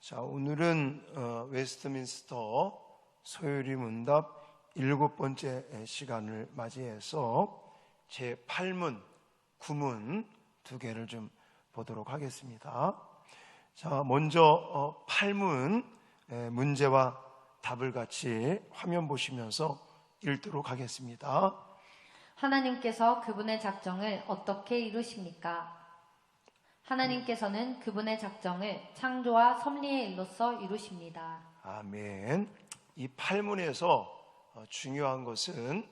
자, 오늘은 웨스트민스터 소요리 문답 7번째 시간을 맞이해서 제8문, 9문 두 개를 좀 보도록 하겠습니다. 자, 먼저 8문 문제와 답을 같이 화면 보시면서 읽도록 하겠습니다. 하나님께서 그분의 작정을 어떻게 이루십니까? 하나님께서는 그분의 작정을 창조와 섭리의 일로서 이루십니다. 아멘. 이 8문에서 중요한 것은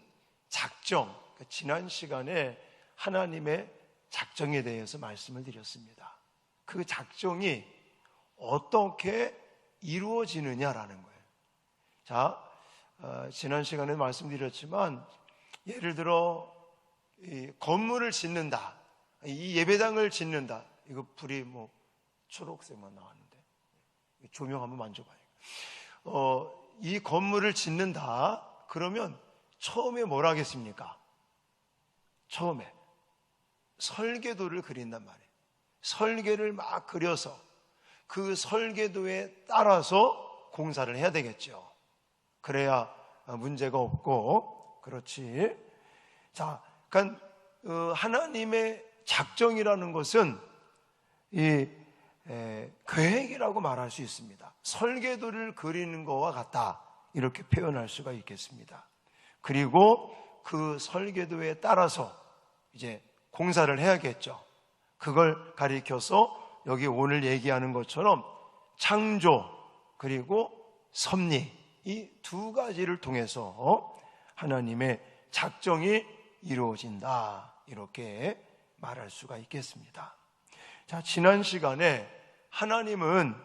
작정, 지난 시간에 하나님의 작정에 대해서 말씀을 드렸습니다. 그 작정이 어떻게 이루어지느냐라는 거예요. 자, 지난 시간에 말씀드렸지만 예를 들어 이 건물을 짓는다, 이 예배당을 짓는다. 이거 불이 초록색만 나왔는데 조명 한번 만져봐요. 이 건물을 짓는다 그러면 처음에 뭘 하겠습니까? 처음에 설계도를 그린단 말이에요. 설계를 막 그려서 그 설계도에 따라서 공사를 해야 되겠죠. 그래야 문제가 없고. 그렇지. 자, 그러니까 하나님의 작정이라는 것은 이 계획이라고 말할 수 있습니다. 설계도를 그리는 것과 같다, 이렇게 표현할 수가 있겠습니다. 그리고 그 설계도에 따라서 이제 공사를 해야겠죠. 그걸 가리켜서 여기 오늘 얘기하는 것처럼 창조 그리고 섭리, 이 두 가지를 통해서 하나님의 작정이 이루어진다, 이렇게 말할 수가 있겠습니다. 자, 지난 시간에 하나님은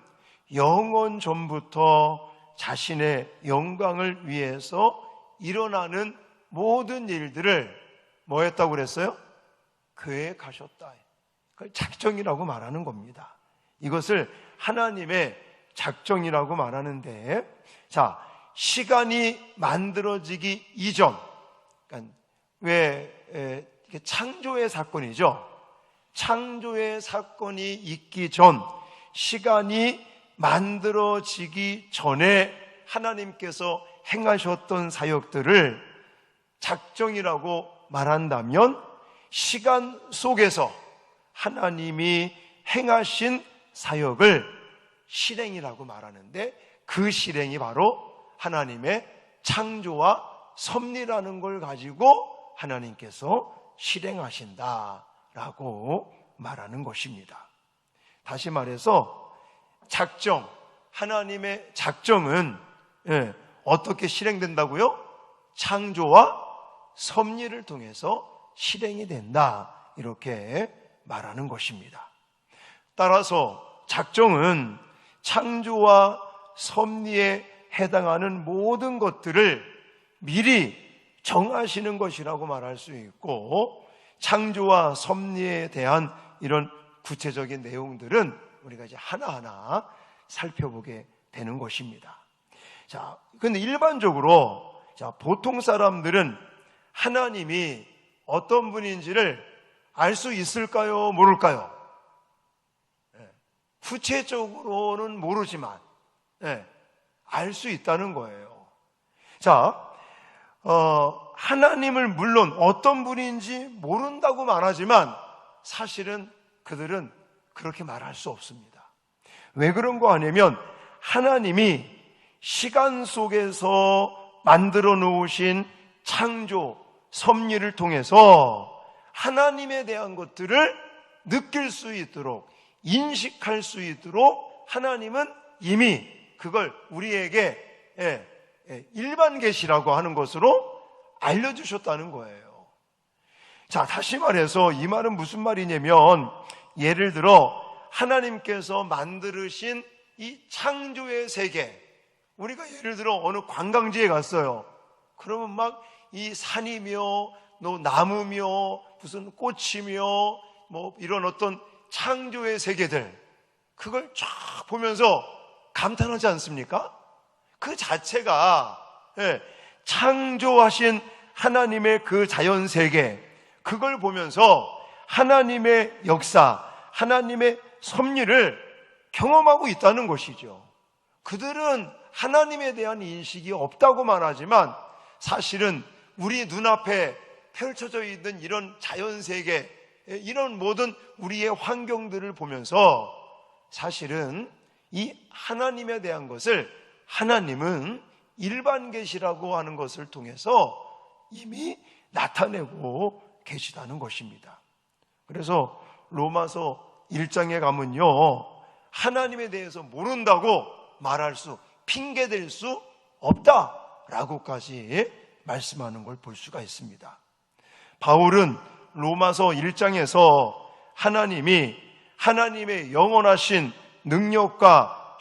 영원 전부터 자신의 영광을 위해서 일어나는 모든 일들을 뭐 했다고 그랬어요? 계획하셨다. 그걸 작정이라고 말하는 겁니다. 이것을 하나님의 작정이라고 말하는데, 자, 시간이 만들어지기 이전, 그러니까 이게 창조의 사건이죠. 창조의 사건이 있기 전, 시간이 만들어지기 전에 하나님께서 행하셨던 사역들을 작정이라고 말한다면, 시간 속에서 하나님이 행하신 사역을 실행이라고 말하는데, 그 실행이 바로 하나님의 창조와 섭리라는 걸 가지고 하나님께서 실행하신다라고 말하는 것입니다. 다시 말해서 작정, 하나님의 작정은 어떻게 실행된다고요? 창조와 섭리를 통해서 실행이 된다, 이렇게 말하는 것입니다. 따라서 작정은 창조와 섭리에 해당하는 모든 것들을 미리 정하시는 것이라고 말할 수 있고, 창조와 섭리에 대한 이런 구체적인 내용들은 우리가 이제 하나하나 살펴보게 되는 것입니다. 자, 근데 일반적으로 보통 사람들은 하나님이 어떤 분인지를 알 수 있을까요? 모를까요? 구체적으로는 모르지만 알 수 있다는 거예요. 자, 하나님을 물론 어떤 분인지 모른다고 말하지만 사실은 그들은 그렇게 말할 수 없습니다. 왜 그런 거 아니면 하나님이 시간 속에서 만들어 놓으신 창조, 섭리를 통해서 하나님에 대한 것들을 느낄 수 있도록, 인식할 수 있도록 하나님은 이미 그걸 우리에게 일반 계시라고 하는 것으로 알려주셨다는 거예요. 자, 다시 말해서 이 말은 무슨 말이냐면, 예를 들어 하나님께서 만드신 이 창조의 세계, 우리가 예를 들어 어느 관광지에 갔어요. 그러면 막 이 산이며 나무며 무슨 꽃이며 이런 어떤 창조의 세계들, 그걸 쫙 보면서 감탄하지 않습니까? 그 자체가 창조하신 하나님의 그 자연세계, 그걸 보면서 하나님의 역사, 하나님의 섭리를 경험하고 있다는 것이죠. 그들은 하나님에 대한 인식이 없다고 말하지만 사실은 우리 눈앞에 펼쳐져 있는 이런 자연세계, 이런 모든 우리의 환경들을 보면서 사실은 이 하나님에 대한 것을 하나님은 일반 계시라고 하는 것을 통해서 이미 나타내고 계시다는 것입니다. 그래서 로마서 1장에 가면요, 하나님에 대해서 모른다고 말할 수, 핑계댈 수 없다라고까지 말씀하는 걸 볼 수가 있습니다. 바울은 로마서 1장에서 하나님의 영원하신 능력과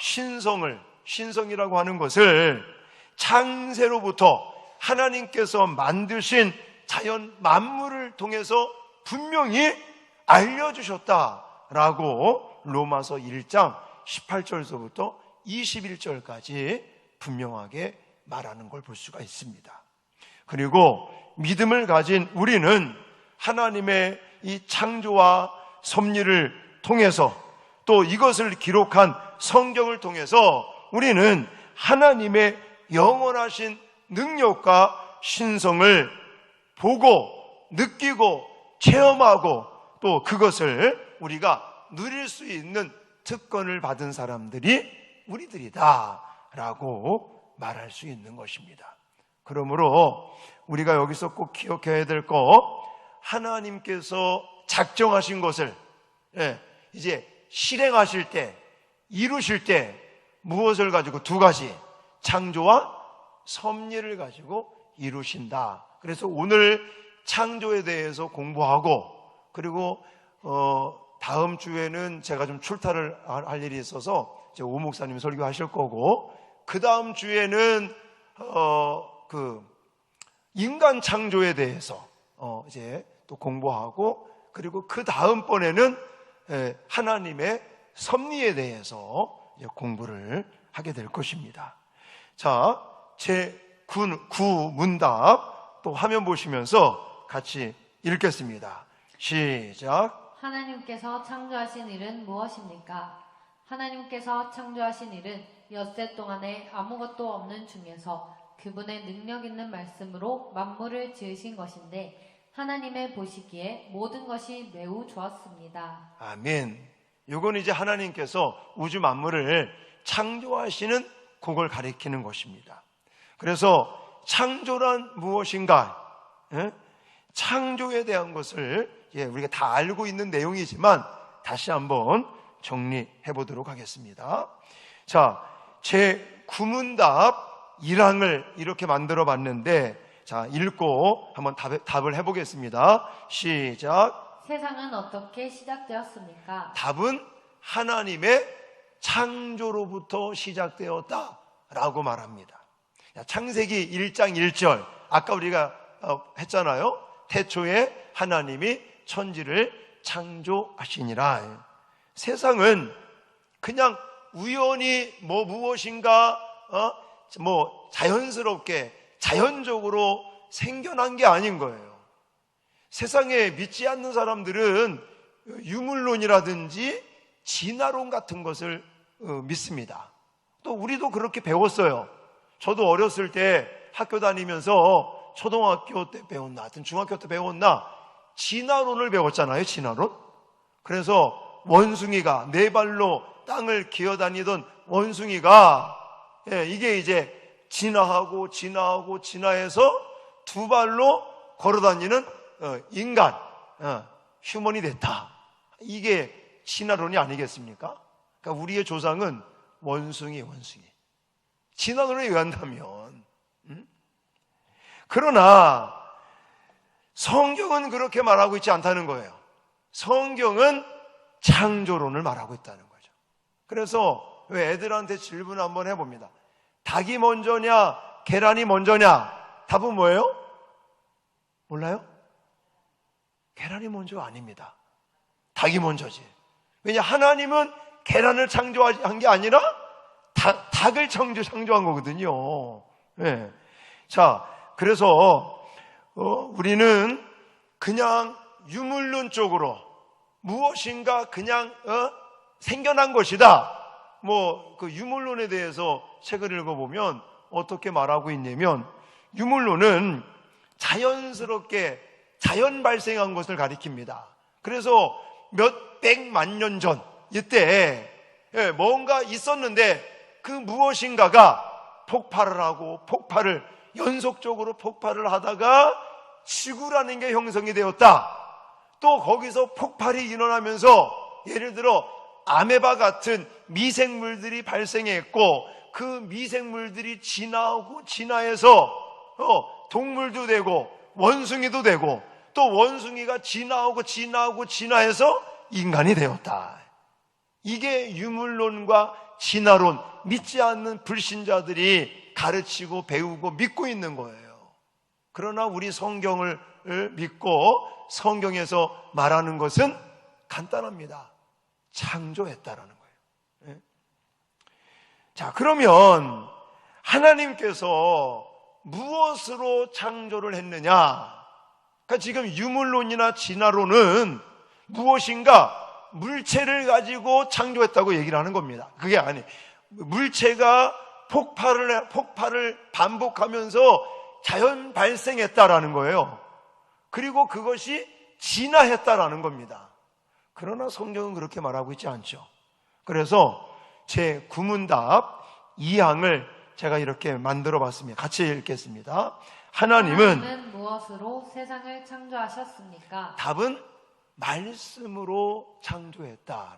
신성이라고 하는 것을 창세로부터 하나님께서 만드신 자연 만물을 통해서 분명히 알려주셨다라고 로마서 1장 18절서부터 21절까지 분명하게 말하는 걸 볼 수가 있습니다. 그리고 믿음을 가진 우리는 하나님의 이 창조와 섭리를 통해서 또 이것을 기록한 성경을 통해서 우리는 하나님의 영원하신 능력과 신성을 보고 느끼고 체험하고 또 그것을 우리가 누릴 수 있는 특권을 받은 사람들이 우리들이다라고 말할 수 있는 것입니다. 그러므로 우리가 여기서 꼭 기억해야 될 것, 하나님께서 작정하신 것을 이제 실행하실 때, 이루실 때 무엇을 가지고? 두 가지, 창조와 섭리를 가지고 이루신다. 그래서 오늘 창조에 대해서 공부하고, 그리고 다음 주에는 제가 좀 출타를 할 일이 있어서 이제 오 목사님 설교하실 거고, 그 다음 주에는 인간 창조에 대해서 이제 또 공부하고, 그리고 그 다음번에는 하나님의 섭리에 대해서 공부를 하게 될 것입니다. 자, 제 9문답 또 화면 보시면서 같이 읽겠습니다. 시작. 하나님께서 창조하신 일은 무엇입니까? 하나님께서 창조하신 일은 엿새 동안에 아무것도 없는 중에서 그분의 능력 있는 말씀으로 만물을 지으신 것인데 하나님의 보시기에 모든 것이 매우 좋았습니다. 아멘. 이건 이제 하나님께서 우주 만물을 창조하시는 그걸 가리키는 것입니다. 그래서 창조란 무엇인가? 창조에 대한 것을 우리가 다 알고 있는 내용이지만 다시 한번 정리해 보도록 하겠습니다. 자, 제 9문답 1항을 이렇게 만들어 봤는데, 자, 읽고 한번 답을 해보겠습니다. 시작. 세상은 어떻게 시작되었습니까? 답은 하나님의 창조로부터 시작되었다라고 말합니다. 창세기 1장 1절, 아까 우리가 했잖아요. 태초에 하나님이 천지를 창조하시니라. 세상은 그냥 우연히 무엇인가 자연스럽게 자연적으로 생겨난 게 아닌 거예요. 세상에 믿지 않는 사람들은 유물론이라든지 진화론 같은 것을 믿습니다. 또 우리도 그렇게 배웠어요. 저도 어렸을 때 학교 다니면서 초등학교 때 배웠나 하여튼 중학교 때 배웠나 진화론을 배웠잖아요. 진화론. 그래서 원숭이가 네 발로 땅을 기어다니던 원숭이가 이게 이제 진화하고 진화해서 두 발로 걸어다니는 인간, 휴먼이 됐다. 이게 진화론이 아니겠습니까? 그러니까 우리의 조상은 원숭이. 진화론에 의한다면. 그러나 성경은 그렇게 말하고 있지 않다는 거예요. 성경은 창조론을 말하고 있다는 거죠. 그래서 왜 애들한테 질문 한번 해봅니다. 닭이 먼저냐 계란이 먼저냐? 답은 뭐예요? 몰라요? 계란이 먼저 아닙니다. 닭이 먼저지. 왜냐, 하나님은 계란을 창조한 게 아니라 닭을 창조한 거거든요. 네. 자, 그래서 우리는 그냥 유물론 쪽으로 무엇인가 그냥 생겨난 것이다, 그 유물론에 대해서 책을 읽어보면 어떻게 말하고 있냐면, 유물론은 자연스럽게 자연 발생한 것을 가리킵니다. 그래서 몇백만 년 전 이때 뭔가 있었는데 그 무엇인가가 폭발을 하고 연속적으로 폭발을 하다가 지구라는 게 형성이 되었다. 또 거기서 폭발이 일어나면서 예를 들어 아메바 같은 미생물들이 발생했고, 그 미생물들이 진화해서 동물도 되고 원숭이도 되고, 또 원숭이가 진화해서 인간이 되었다. 이게 유물론과 진화론, 믿지 않는 불신자들이 가르치고 배우고 믿고 있는 거예요. 그러나 우리 성경을 믿고 성경에서 말하는 것은 간단합니다. 창조했다라는 거예요. 자, 그러면 하나님께서 무엇으로 창조를 했느냐? 그러니까 지금 유물론이나 진화론은 무엇인가 물체를 가지고 창조했다고 얘기를 하는 겁니다. 그게 아니에요. 물체가 폭발을 반복하면서 자연 발생했다라는 거예요. 그리고 그것이 진화했다라는 겁니다. 그러나 성경은 그렇게 말하고 있지 않죠. 그래서 제 구문답 2항을 제가 이렇게 만들어 봤습니다. 같이 읽겠습니다. 하나님은 무엇으로 세상을 창조하셨습니까? 답은 말씀으로 창조했다.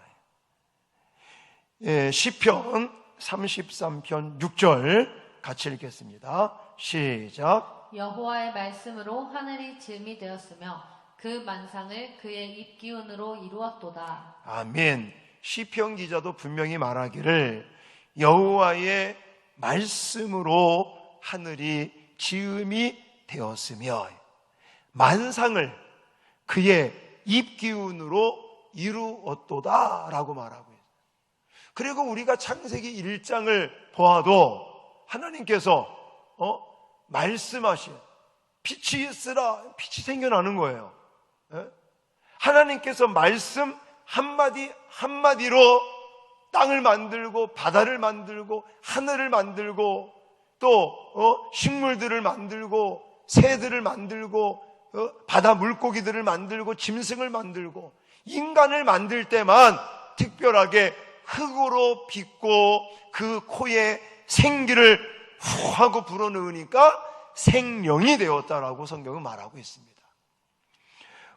시편 33편 6절 같이 읽겠습니다. 시작. 여호와의 말씀으로 하늘이 즈음이 되었으며 그 만상을 그의 입기운으로 이루었도다. 아멘. 시편 기자도 분명히 말하기를 여호와의 말씀으로 하늘이 지음이 되었으며 만상을 그의 입기운으로 이루었도다 라고 말하고 있어요. 그리고 우리가 창세기 1장을 보아도 하나님께서 말씀하신 빛이 있으라, 빛이 생겨나는 거예요. 하나님께서 말씀 한마디 한마디로 땅을 만들고 바다를 만들고 하늘을 만들고 또 식물들을 만들고 새들을 만들고 바다 물고기들을 만들고 짐승을 만들고 인간을 만들 때만 특별하게 흙으로 빚고 그 코에 생기를 후 하고 불어넣으니까 생명이 되었다라고 성경은 말하고 있습니다.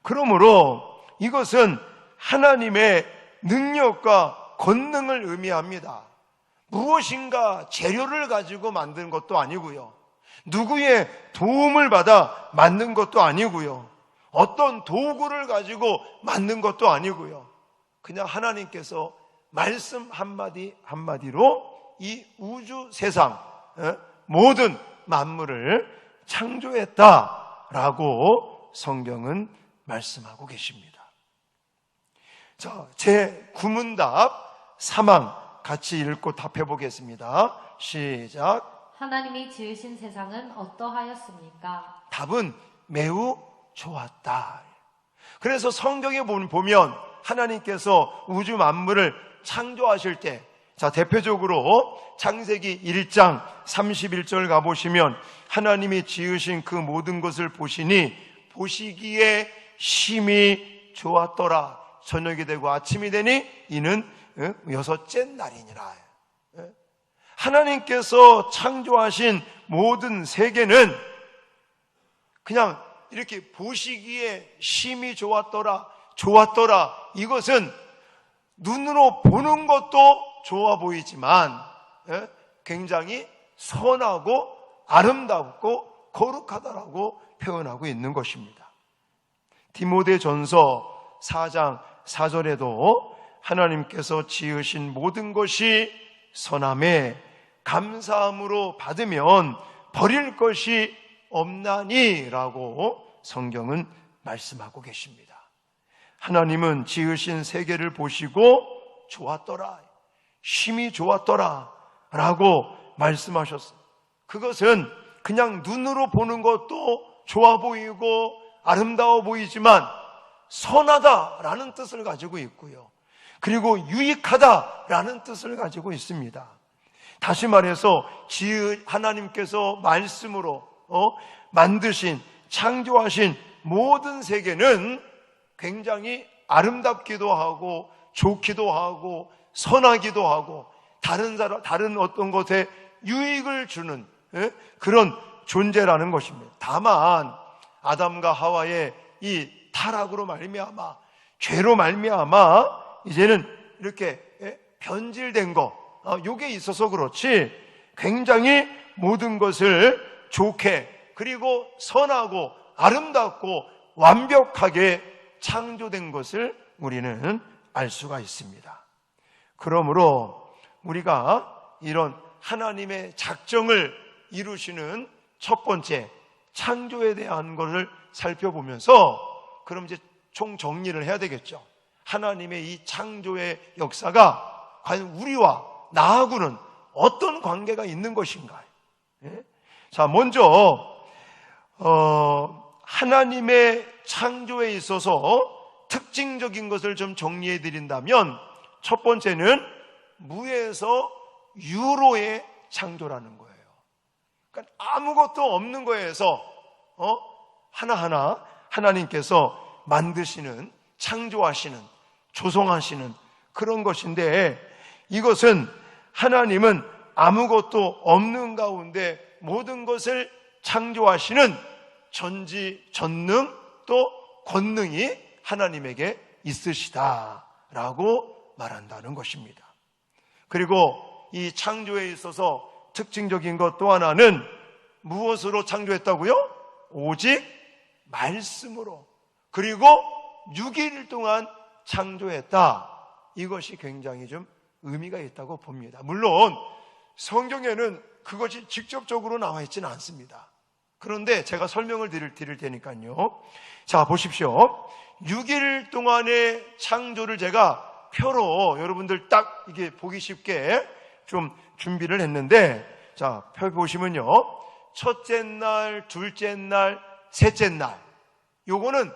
그러므로 이것은 하나님의 능력과 권능을 의미합니다. 무엇인가 재료를 가지고 만든 것도 아니고요. 누구의 도움을 받아 만든 것도 아니고요. 어떤 도구를 가지고 만든 것도 아니고요. 그냥 하나님께서 말씀 한마디 한마디로 이 우주 세상 모든 만물을 창조했다라고 성경은 말씀하고 계십니다. 자, 제 구문답 3항 같이 읽고 답해 보겠습니다. 시작. 하나님이 지으신 세상은 어떠하였습니까? 답은 매우 좋았다. 그래서 성경에 보면 하나님께서 우주 만물을 창조하실 때, 자, 대표적으로 창세기 1장 31절 가보시면 하나님이 지으신 그 모든 것을 보시니 보시기에 심히 좋았더라. 저녁이 되고 아침이 되니 이는 여섯째 날이니라. 하나님께서 창조하신 모든 세계는 그냥 이렇게 보시기에 심히 좋았더라, 이것은 눈으로 보는 것도 좋아 보이지만 굉장히 선하고 아름답고 거룩하다라고 표현하고 있는 것입니다. 디모데전서 4장 4절에도 하나님께서 지으신 모든 것이 선함에 감사함으로 받으면 버릴 것이 없나니 라고 성경은 말씀하고 계십니다. 하나님은 지으신 세계를 보시고 좋았더라, 심히 좋았더라 라고 말씀하셨어요. 그것은 그냥 눈으로 보는 것도 좋아 보이고 아름다워 보이지만 선하다라는 뜻을 가지고 있고요. 그리고 유익하다라는 뜻을 가지고 있습니다. 다시 말해서 하나님께서 말씀으로 만드신, 창조하신 모든 세계는 굉장히 아름답기도 하고 좋기도 하고 선하기도 하고 다른 어떤 것에 유익을 주는 그런 존재라는 것입니다. 다만 아담과 하와의 이 타락으로 말미암아, 죄로 말미암아 이제는 이렇게 변질된 요게 있어서 그렇지 굉장히 모든 것을 좋게, 그리고 선하고 아름답고 완벽하게 창조된 것을 우리는 알 수가 있습니다. 그러므로 우리가 이런 하나님의 작정을 이루시는 첫 번째 창조에 대한 것을 살펴보면서 그럼 이제 총 정리를 해야 되겠죠. 하나님의 이 창조의 역사가 과연 우리와 나하고는 어떤 관계가 있는 것인가? 자, 먼저 하나님의 창조에 있어서 특징적인 것을 좀 정리해 드린다면 첫 번째는 무에서 유로의 창조라는 거예요. 그러니까 아무것도 없는 거에서 하나하나 하나님께서 만드시는, 창조하시는, 조성하시는 그런 것인데, 이것은 하나님은 아무것도 없는 가운데 모든 것을 창조하시는 전지전능 또 권능이 하나님에게 있으시다라고 말한다는 것입니다. 그리고 이 창조에 있어서 특징적인 것 또 하나는 무엇으로 창조했다고요? 오직 말씀으로, 그리고 6일 동안 창조했다. 이것이 굉장히 좀 의미가 있다고 봅니다. 물론 성경에는 그것이 직접적으로 나와 있지는 않습니다. 그런데 제가 설명을 드릴 테니까요. 자, 보십시오. 6일 동안의 창조를 제가 표로 여러분들 딱 이게 보기 쉽게 좀 준비를 했는데, 자, 표 보시면요. 첫째 날, 둘째 날, 셋째 날. 요거는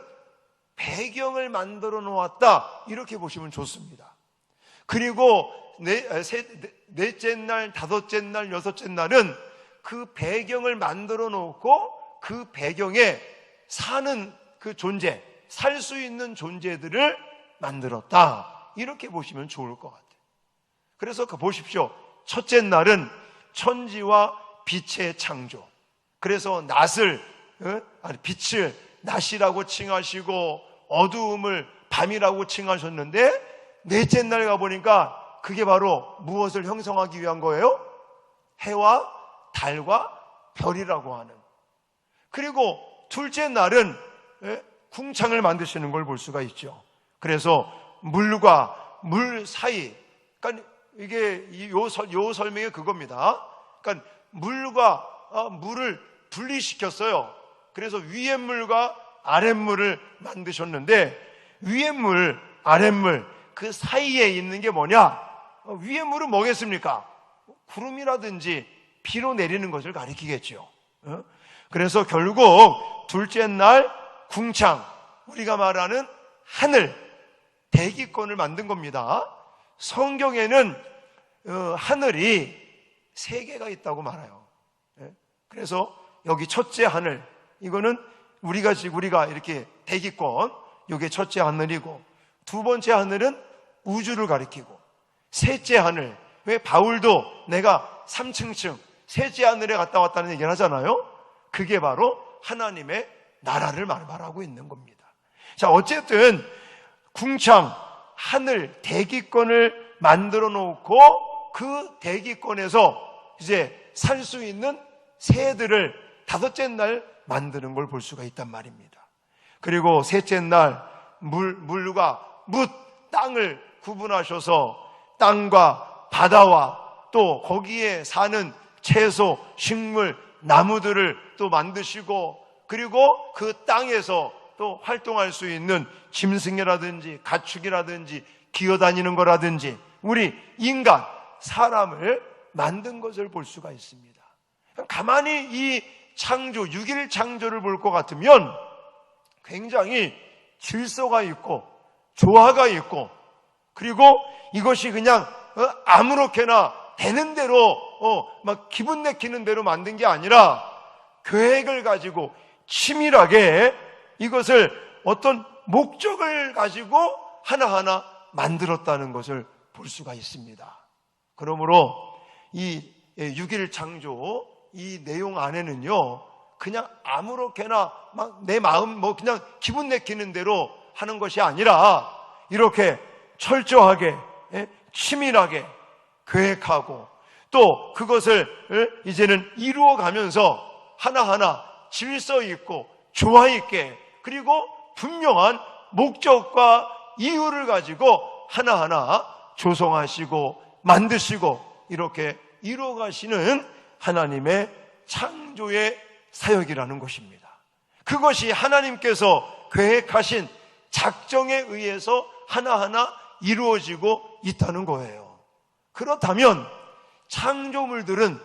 배경을 만들어 놓았다. 이렇게 보시면 좋습니다. 그리고 넷째 날, 다섯째 날, 여섯째 날은 그 배경을 만들어 놓고 그 배경에 사는 그 존재, 살 수 있는 존재들을 만들었다. 이렇게 보시면 좋을 것 같아요. 그래서 보십시오. 첫째 날은 천지와 빛의 창조. 그래서 빛을 낮이라고 칭하시고 어두움을 밤이라고 칭하셨는데, 넷째 날 가보니까 그게 바로 무엇을 형성하기 위한 거예요? 해와 달과 별이라고 하는. 그리고 둘째 날은 궁창을 만드시는 걸 볼 수가 있죠. 그래서 물과 물 사이, 그러니까 이게 요 설명이 그겁니다. 그러니까 물과 물을 분리시켰어요. 그래서 위의 물과 아랫물을 만드셨는데, 위의 물, 아랫물 그 사이에 있는 게 뭐냐? 위의 물은 뭐겠습니까? 구름이라든지 비로 내리는 것을 가리키겠죠. 그래서 결국 둘째 날 궁창, 우리가 말하는 하늘, 대기권을 만든 겁니다. 성경에는 하늘이 세 개가 있다고 말해요. 그래서 여기 첫째 하늘, 이거는 우리가 이렇게 대기권, 이게 첫째 하늘이고, 두 번째 하늘은 우주를 가리키고, 셋째 하늘, 왜 바울도 내가 3층층 셋째 하늘에 갔다 왔다는 얘기를 하잖아요. 그게 바로 하나님의 나라를 말하고 있는 겁니다. 자, 어쨌든 궁창, 하늘, 대기권을 만들어 놓고 그 대기권에서 이제 살 수 있는 새들을 다섯째 날 만드는 걸 볼 수가 있단 말입니다. 그리고 셋째 날 물과 뭇, 땅을 구분하셔서 땅과 바다와 또 거기에 사는 채소, 식물, 나무들을 또 만드시고, 그리고 그 땅에서 또 활동할 수 있는 짐승이라든지 가축이라든지 기어다니는 거라든지 우리 인간, 사람을 만든 것을 볼 수가 있습니다. 가만히 이 창조, 6일 창조를 볼 것 같으면 굉장히 질서가 있고 조화가 있고 그리고 이것이 그냥 아무렇게나 되는 대로 막 기분 내키는 대로 만든 게 아니라 계획을 가지고 치밀하게 이것을 어떤 목적을 가지고 하나하나 만들었다는 것을 볼 수가 있습니다. 그러므로 이 6일 창조 이 내용 안에는요, 그냥 아무렇게나 막 내 마음 그냥 기분 내키는 대로 하는 것이 아니라 이렇게 철저하게 치밀하게 계획하고 또 그것을 이제는 이루어가면서 하나하나 질서 있고 조화 있게 그리고 분명한 목적과 이유를 가지고 하나하나 조성하시고 만드시고 이렇게 이루어가시는 하나님의 창조의 사역이라는 것입니다. 그것이 하나님께서 계획하신 작정에 의해서 하나하나 이루어지고 있다는 거예요. 그렇다면 창조물들은,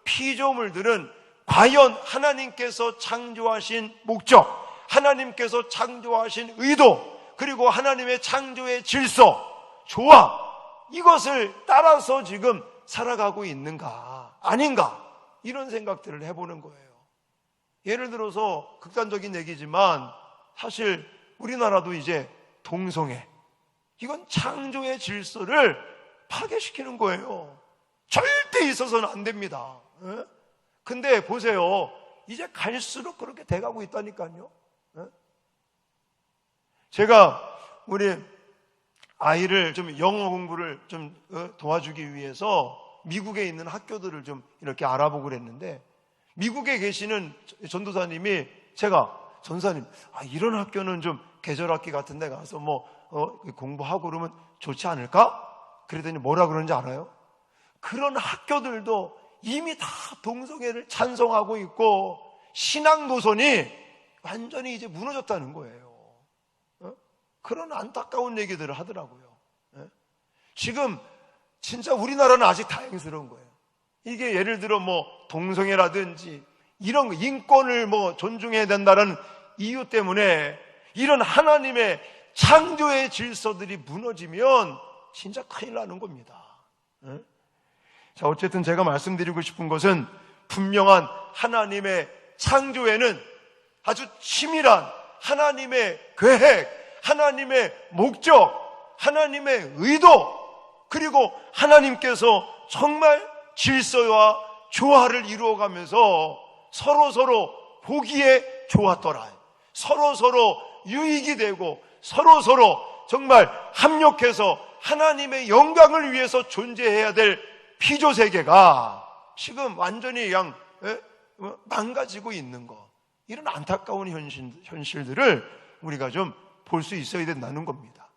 피조물들은 과연 하나님께서 창조하신 목적, 하나님께서 창조하신 의도, 그리고 하나님의 창조의 질서, 조화, 이것을 따라서 지금 살아가고 있는가, 아닌가, 이런 생각들을 해보는 거예요. 예를 들어서 극단적인 얘기지만 사실 우리나라도 이제 동성애, 이건 창조의 질서를 파괴시키는 거예요. 절대 있어서는 안 됩니다. 근데 보세요, 이제 갈수록 그렇게 돼가고 있다니까요. 제가 우리 아이를 좀 영어 공부를 좀 도와주기 위해서 미국에 있는 학교들을 좀 이렇게 알아보고 그랬는데, 미국에 계시는 전도사님이 제가 전사님, 이런 학교는 좀 계절학기 같은 데 가서 공부하고 그러면 좋지 않을까? 그랬더니 뭐라 그러는지 알아요? 그런 학교들도 이미 다 동성애를 찬성하고 있고 신앙 노선이 완전히 이제 무너졌다는 거예요. 그런 안타까운 얘기들을 하더라고요. 지금 진짜 우리나라는 아직 다행스러운 거예요. 이게 예를 들어 동성애라든지 이런 거, 인권을 존중해야 된다는 이유 때문에 이런 하나님의 창조의 질서들이 무너지면 진짜 큰일 나는 겁니다. 자, 어쨌든 제가 말씀드리고 싶은 것은 분명한 하나님의 창조에는 아주 치밀한 하나님의 계획, 하나님의 목적, 하나님의 의도, 그리고 하나님께서 정말 질서와 조화를 이루어가면서 서로 보기에 좋았더라, 서로 유익이 되고 서로 정말 합력해서 하나님의 영광을 위해서 존재해야 될 피조세계가 지금 완전히 그냥 망가지고 있는 거, 이런 안타까운 현실들을 우리가 좀 볼 수 있어야 된다는 겁니다.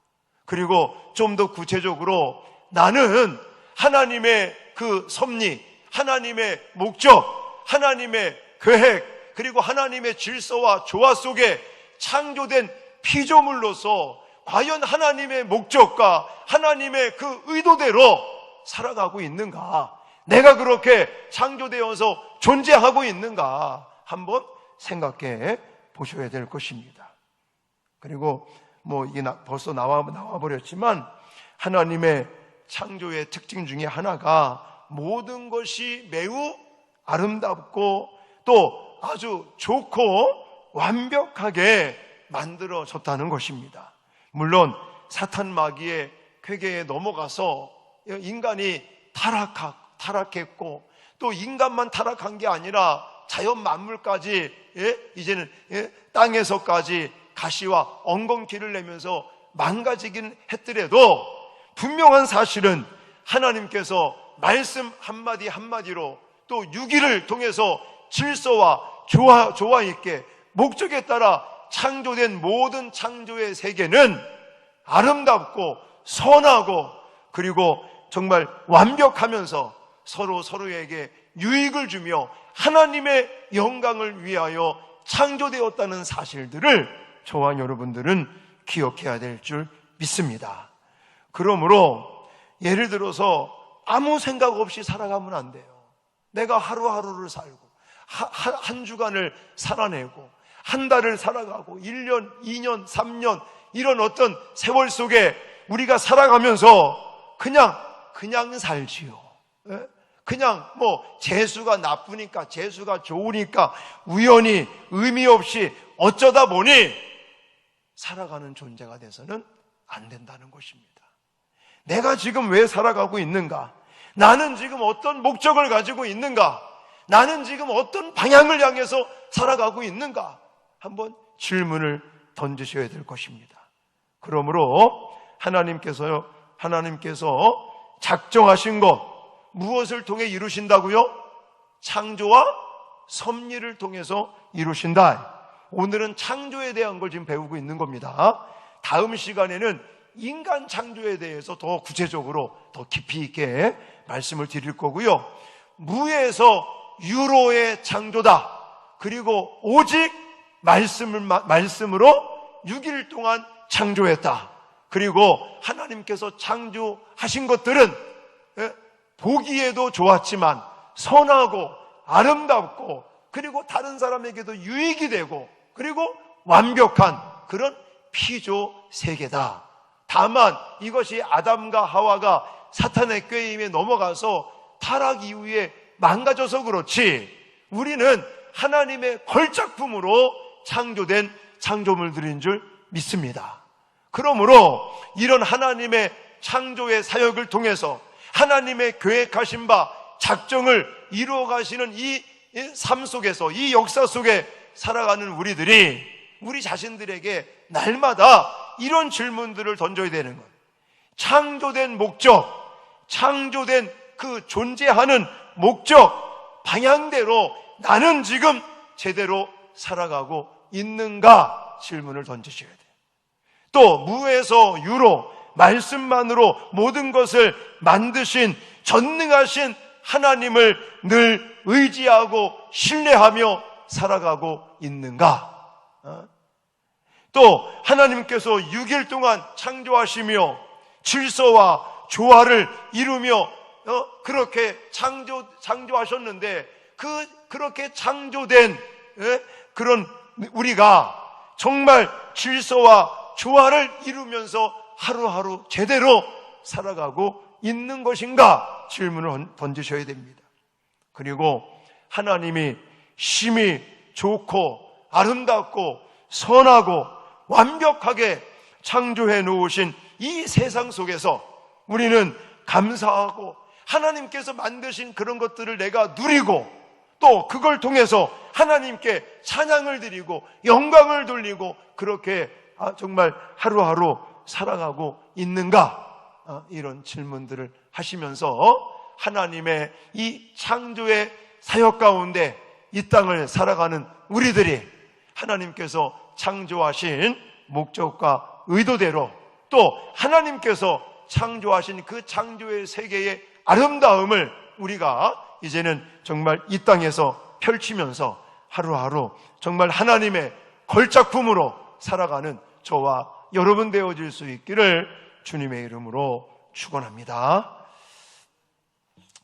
그리고 좀 더 구체적으로 나는 하나님의 그 섭리, 하나님의 목적, 하나님의 계획, 그리고 하나님의 질서와 조화 속에 창조된 피조물로서 과연 하나님의 목적과 하나님의 그 의도대로 살아가고 있는가, 내가 그렇게 창조되어서 존재하고 있는가 한번 생각해 보셔야 될 것입니다. 그리고 이게 벌써 나와버렸지만 하나님의 창조의 특징 중에 하나가 모든 것이 매우 아름답고 또 아주 좋고 완벽하게 만들어졌다는 것입니다. 물론 사탄 마귀의 쾌계에 넘어가서 인간이 타락했고 또 인간만 타락한 게 아니라 자연 만물까지 이제는 땅에서까지 가시와 엉겅퀴를 내면서 망가지긴 했더라도 분명한 사실은 하나님께서 말씀 한마디 한마디로 또 6일을 통해서 질서와 조화 있게 목적에 따라 창조된 모든 창조의 세계는 아름답고 선하고 그리고 정말 완벽하면서 서로에게 유익을 주며 하나님의 영광을 위하여 창조되었다는 사실들을 저와 여러분들은 기억해야 될 줄 믿습니다. 그러므로 예를 들어서 아무 생각 없이 살아가면 안 돼요. 내가 하루하루를 살고 한 주간을 살아내고 한 달을 살아가고 1년, 2년, 3년 이런 어떤 세월 속에 우리가 살아가면서 그냥 살지요. 그냥 재수가 나쁘니까, 재수가 좋으니까 우연히 의미 없이 어쩌다 보니 살아가는 존재가 돼서는 안 된다는 것입니다. 내가 지금 왜 살아가고 있는가? 나는 지금 어떤 목적을 가지고 있는가? 나는 지금 어떤 방향을 향해서 살아가고 있는가? 한번 질문을 던지셔야 될 것입니다. 그러므로 하나님께서 작정하신 것, 무엇을 통해 이루신다고요? 창조와 섭리를 통해서 이루신다. 오늘은 창조에 대한 걸 지금 배우고 있는 겁니다. 다음 시간에는 인간 창조에 대해서 더 구체적으로 더 깊이 있게 말씀을 드릴 거고요. 무에서 유로의 창조다. 그리고 오직 말씀으로 6일 동안 창조했다. 그리고 하나님께서 창조하신 것들은 보기에도 좋았지만 선하고 아름답고 그리고 다른 사람에게도 유익이 되고 그리고 완벽한 그런 피조 세계다. 다만 이것이 아담과 하와가 사탄의 꾀임에 넘어가서 타락 이후에 망가져서 그렇지, 우리는 하나님의 걸작품으로 창조된 창조물들인 줄 믿습니다. 그러므로 이런 하나님의 창조의 사역을 통해서 하나님의 계획하신 바 작정을 이루어 가시는 이 삶 속에서, 이 역사 속에 살아가는 우리들이 우리 자신들에게 날마다 이런 질문들을 던져야 되는 거예요. 창조된 목적, 창조된 그 존재하는 목적, 방향대로 나는 지금 제대로 살아가고 있는가 질문을 던지셔야 돼요. 또 무에서 유로, 말씀만으로 모든 것을 만드신 전능하신 하나님을 늘 의지하고 신뢰하며 살아가고 있는가? 또 하나님께서 6일 동안 창조하시며 질서와 조화를 이루며 그렇게 창조하셨는데 그렇게 창조된 그런 우리가 정말 질서와 조화를 이루면서 하루하루 제대로 살아가고 있는 것인가 질문을 던지셔야 됩니다. 그리고 하나님이 심히 좋고 아름답고 선하고 완벽하게 창조해 놓으신 이 세상 속에서 우리는 감사하고 하나님께서 만드신 그런 것들을 내가 누리고 또 그걸 통해서 하나님께 찬양을 드리고 영광을 돌리고 그렇게 정말 하루하루 살아가고 있는가? 이런 질문들을 하시면서 하나님의 이 창조의 사역 가운데 이 땅을 살아가는 우리들이 하나님께서 창조하신 목적과 의도대로 또 하나님께서 창조하신 그 창조의 세계의 아름다움을 우리가 이제는 정말 이 땅에서 펼치면서 하루하루 정말 하나님의 걸작품으로 살아가는 저와 여러분 되어질 수 있기를 주님의 이름으로 축원합니다.